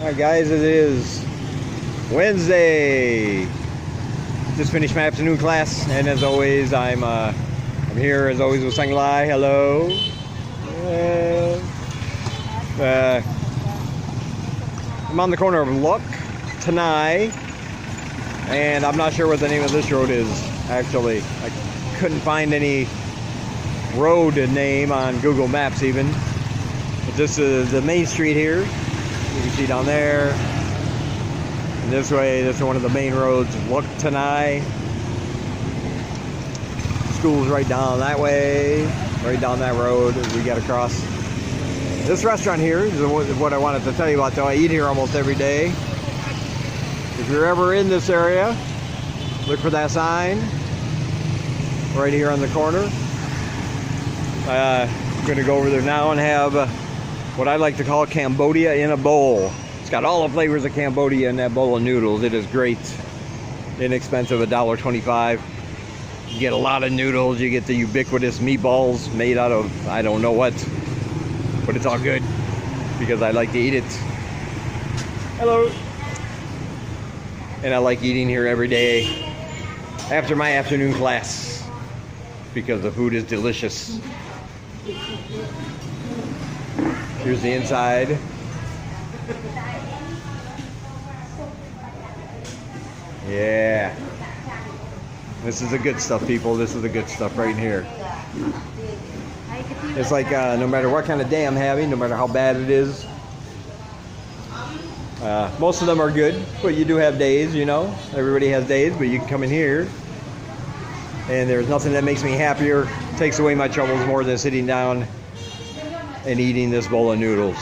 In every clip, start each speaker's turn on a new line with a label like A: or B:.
A: Alright guys, it is Wednesday. Just finished my afternoon class, and as always, I'm here as always with Sanglai. Hello. I'm on the corner of Luck, Tanai, and I'm not sure what the name of this road is actually. I couldn't find any road name on Google Maps even. But this is the main street here. You can see down there. And this way, this is one of the main roads, Luck Tanai. School's right down that way, right down that road as we got across. This restaurant here is what I wanted to tell you about, though. I eat here almost every day. If you're ever in this area, look for that sign right here on the corner. I'm going to go over there now and have what I like to call Cambodia in a bowl. It's got all the flavors of Cambodia in that bowl of noodles. It is great. Inexpensive, $1.25. You get a lot of noodles. You get the ubiquitous meatballs made out of I don't know what. But it's all good because I like to eat it. Hello. And I like eating here every day after my afternoon class because the food is delicious. Here's the inside. Yeah. This is the good stuff, people. This is the good stuff right here. It's like no matter what kind of day I'm having, no matter how bad it is, most of them are good, but you do have days, you know. Everybody has days, but you can come in here and there's nothing that makes me happier, takes away my troubles more than sitting down and eating this bowl of noodles.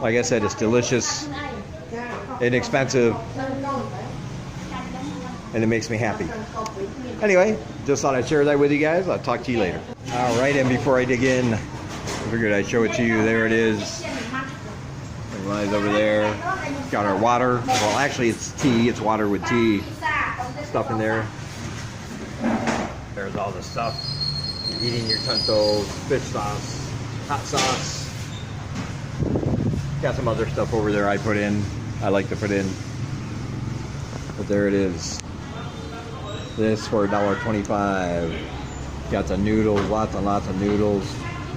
A: Like I said, it's delicious, inexpensive, and it makes me happy. Anyway, just thought I'd share that with you guys. I'll talk to you later. All right, and before I dig in, I figured I'd show it to you. There it is. It lies over there. Got our water. Well, actually, it's tea. It's water with tea. Stuff in there. There's all the stuff. You're eating your tuntos, fish sauce, hot sauce. Got some other stuff over there I put in. I like to put in. But there it is. This for $1.25. Got the noodles, lots and lots of noodles.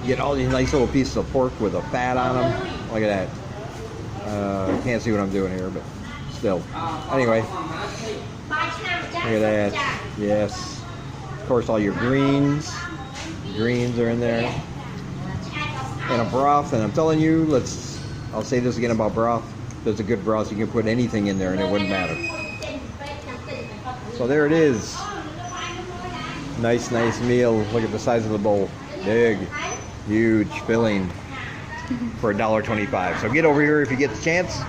A: You get all these nice little pieces of pork with a fat on them. Look at that. Can't see what I'm doing here, but still. Anyway, look at that. Yes. Of course, all your greens. Greens are in there. And a broth. And I'm telling you, I'll say this again about broth. There's a good broth. You can put anything in there and it wouldn't matter. So there it is. Nice meal. Look at the size of the bowl. Big, huge, filling for $1.25. So get over here if you get the chance.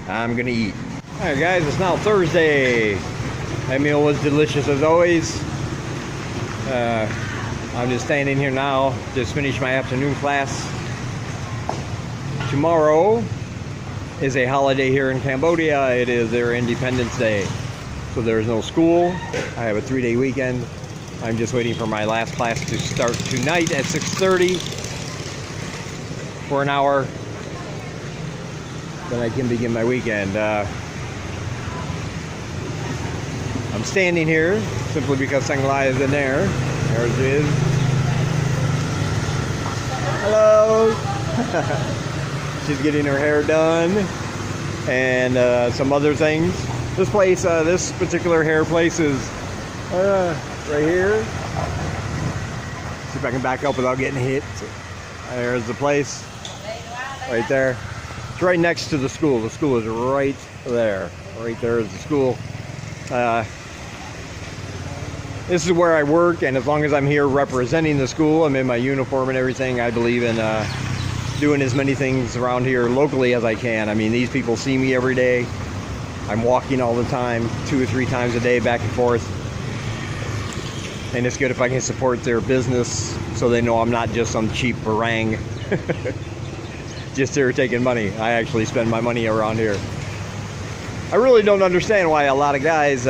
A: I'm gonna eat. All right, guys, it's now Thursday. That meal was delicious as always. I'm just standing here now. Just finished my afternoon class. Tomorrow is a holiday here in Cambodia. It is their Independence Day. So there's no school. I have a 3-day weekend. I'm just waiting for my last class to start tonight at 6:30 for an hour. Then I can begin my weekend. I'm standing here simply because Sanglai is in there. There it is. Hello. She's getting her hair done and some other things. This place, this particular hair place is right here. See if I can back up without getting hit. There's the place, right there. It's right next to the school. The school is right there. Right there is the school. This is where I work, and as long as I'm here representing the school, I'm in my uniform and everything, I believe in doing as many things around here locally as I can. I mean, these people see me every day. I'm walking all the time, 2 or 3 times a day, back and forth. And it's good if I can support their business so they know I'm not just some cheap barang. Just here taking money. I actually spend my money around here. I really don't understand why a lot of guys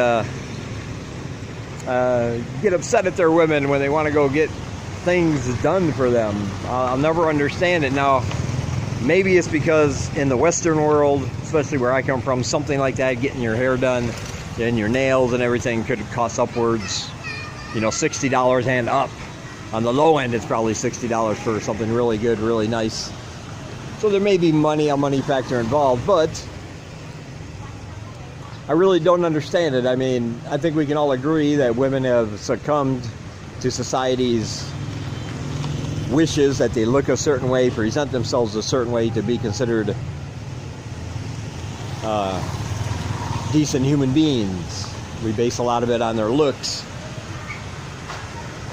A: get upset at their women when they want to go get things done for them. I'll never understand it. Now, Maybe it's because in the Western world, especially where I come from, something like that, getting your hair done and your nails and everything could cost upwards, $60 and up. On the low end, it's probably $60 for something really good, really nice. So there may be a money factor involved, but I really don't understand it. I mean, I think we can all agree that women have succumbed to society's wishes that they look a certain way, present themselves a certain way to be considered decent human beings. We base a lot of it on their looks.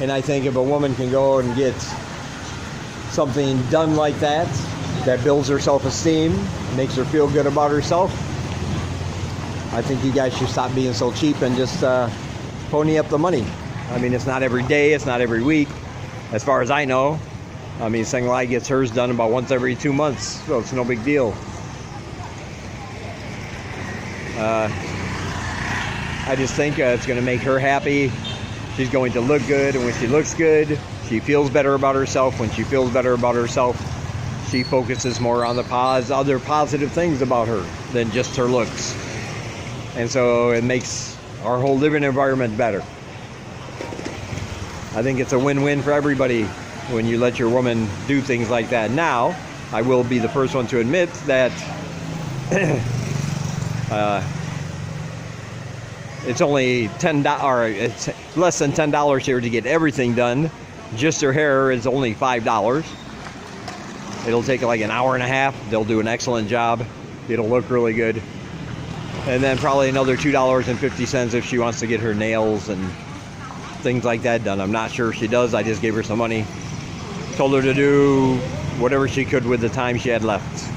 A: And I think if a woman can go and get something done like that, that builds her self-esteem, makes her feel good about herself, I think you guys should stop being so cheap and just pony up the money. I mean, it's not every day, it's not every week, as far as I know. I mean, Senglai gets hers done about once every 2 months, so it's no big deal. I just think it's going to make her happy. She's going to look good, and when she looks good, she feels better about herself. When she feels better about herself, she focuses more on the other positive things about her than just her looks. And so it makes our whole living environment better. I think it's a win-win for everybody when you let your woman do things like that. Now, I will be the first one to admit that it's only $10, or it's less than $10 here to get everything done. Just her hair is only $5. It'll take like an hour and a half. They'll do an excellent job. It'll look really good. And then probably another $2.50 if she wants to get her nails and things like that done. I'm not sure if she does. I just gave her some money. Told her to do whatever she could with the time she had left.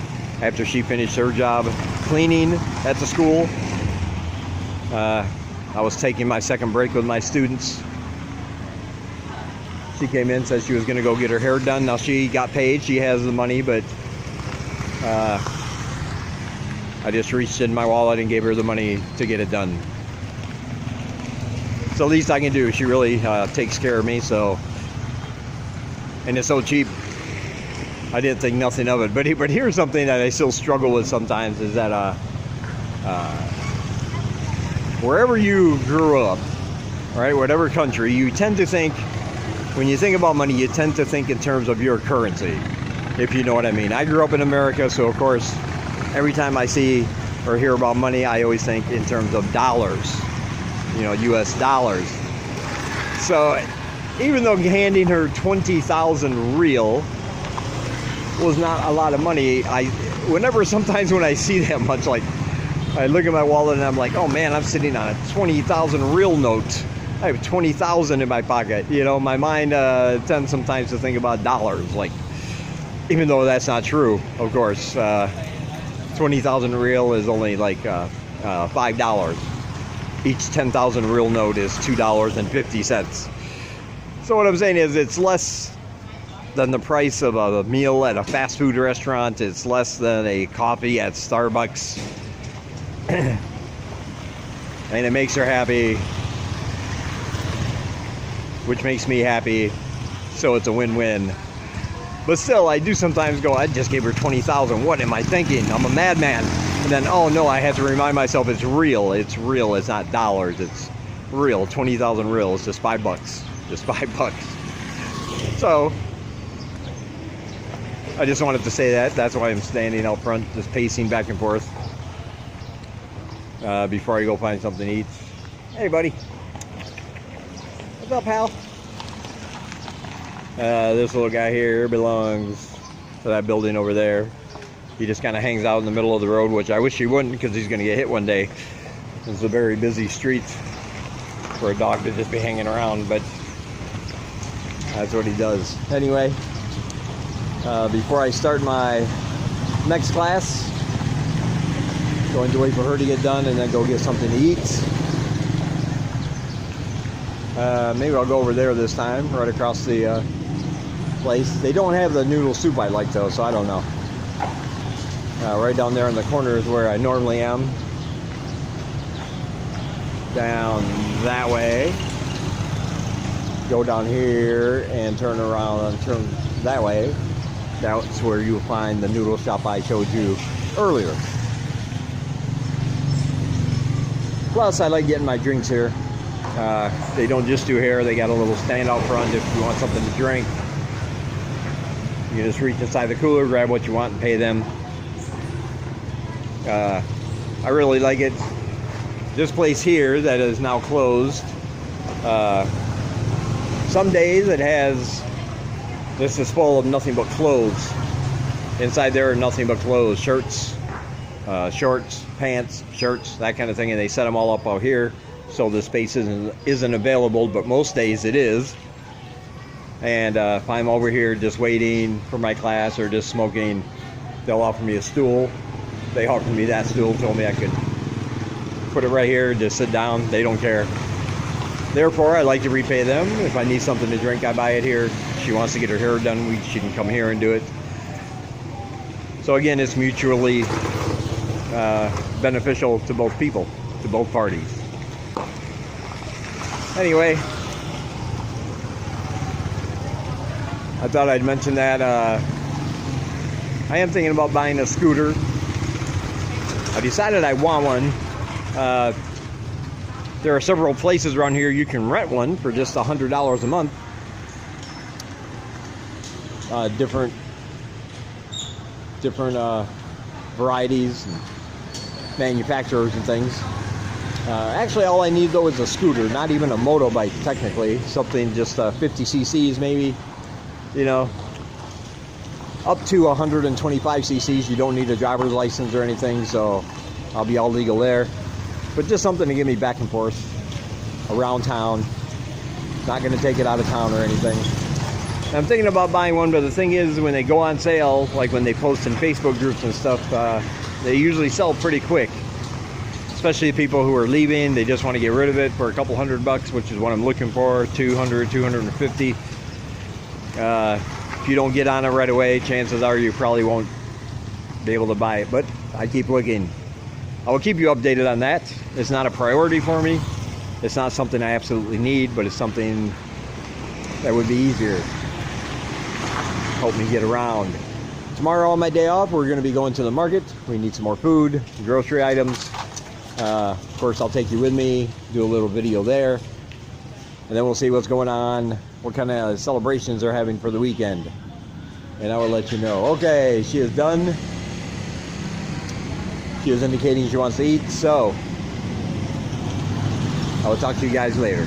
A: After she finished her job cleaning at the school, I was taking my second break with my students. She came in, said she was going to go get her hair done. Now she got paid. She has the money, but I just reached in my wallet and gave her the money to get it done. It's the least I can do. She really takes care of me, so, and it's so cheap. I didn't think nothing of it. But here's something that I still struggle with sometimes is that wherever you grew up, right, whatever country, you tend to think, when you think about money, you tend to think in terms of your currency, if you know what I mean. I grew up in America, so of course, every time I see or hear about money, I always think in terms of dollars, US dollars. So even though handing her 20,000 real was not a lot of money, sometimes when I see that much, like, I look at my wallet and I'm like, oh man, I'm sitting on a 20,000 real note. I have 20,000 in my pocket. My mind tends sometimes to think about dollars, like, even though that's not true, of course. 20,000 real is only like $5. Each 10,000 real note is $2.50. So what I'm saying is it's less than the price of a meal at a fast food restaurant. It's less than a coffee at Starbucks. And it makes her happy, which makes me happy. So it's a win-win. But still, I do sometimes go, I just gave her 20,000. What am I thinking? I'm a madman. And then, oh no, I have to remind myself it's real. It's real. It's not dollars. It's real. 20,000 real. It's just $5. Just $5. So I just wanted to say that. That's why I'm standing out front, just pacing back and forth before I go find something to eat. Hey, buddy. What's up, pal? This little guy here belongs to that building over there. He just kind of hangs out in the middle of the road, which I wish he wouldn't, because he's going to get hit one day. It's a very busy street for a dog to just be hanging around, but that's what he does. Anyway, before I start my next class, going to wait for her to get done and then go get something to eat. Maybe I'll go over there this time, right across the place. They don't have the noodle soup I like though, so I don't know. Right down there in the corner is where I normally am. Down that way. Go down here and turn around and turn that way. That's where you'll find the noodle shop I showed you earlier. Plus, I like getting my drinks here. They don't just do hair, they got a little stand out front if you want something to drink. You just reach inside the cooler, grab what you want, and pay them. I really like it. This place here that is now closed, some days it has, this is full of nothing but clothes. Inside there are nothing but clothes, shirts, shorts, pants, shirts, that kind of thing, and they set them all up out here, so the space isn't available, but most days it is. And if I'm over here just waiting for my class or just smoking, they'll offer me a stool. They offered me that stool, told me I could put it right here, just sit down. They don't care. Therefore, I like to repay them. If I need something to drink, I buy it here. She wants to get her hair done, she can come here and do it. So again, it's mutually beneficial to both people, to both parties. Anyway, I thought I'd mention that I am thinking about buying a scooter. I decided I want one. There are several places around here you can rent one for just $100 a month. Different varieties and manufacturers and things. Actually, all I need though is a scooter, not even a motorbike technically. Something just 50 cc's maybe, you know. Up to 125 cc's, you don't need a driver's license or anything, so I'll be all legal there. But just something to get me back and forth around town. Not going to take it out of town or anything. I'm thinking about buying one, but the thing is, when they go on sale, like when they post in Facebook groups and stuff, they usually sell pretty quick. Especially people who are leaving, they just want to get rid of it for a couple $100, which is what I'm looking for, 200, 250. If you don't get on it right away, chances are you probably won't be able to buy it, but I keep looking. I will keep you updated on that. It's not a priority for me. It's not something I absolutely need, but it's something that would be easier. Help me get around. Tomorrow on my day off, we're going to be going to the market. We need some more food, grocery items. Of course, I'll take you with me, do a little video there. And then we'll see what's going on, what kind of celebrations they're having for the weekend. And I will let you know. Okay, she is done. She is indicating she wants to eat, so I will talk to you guys later.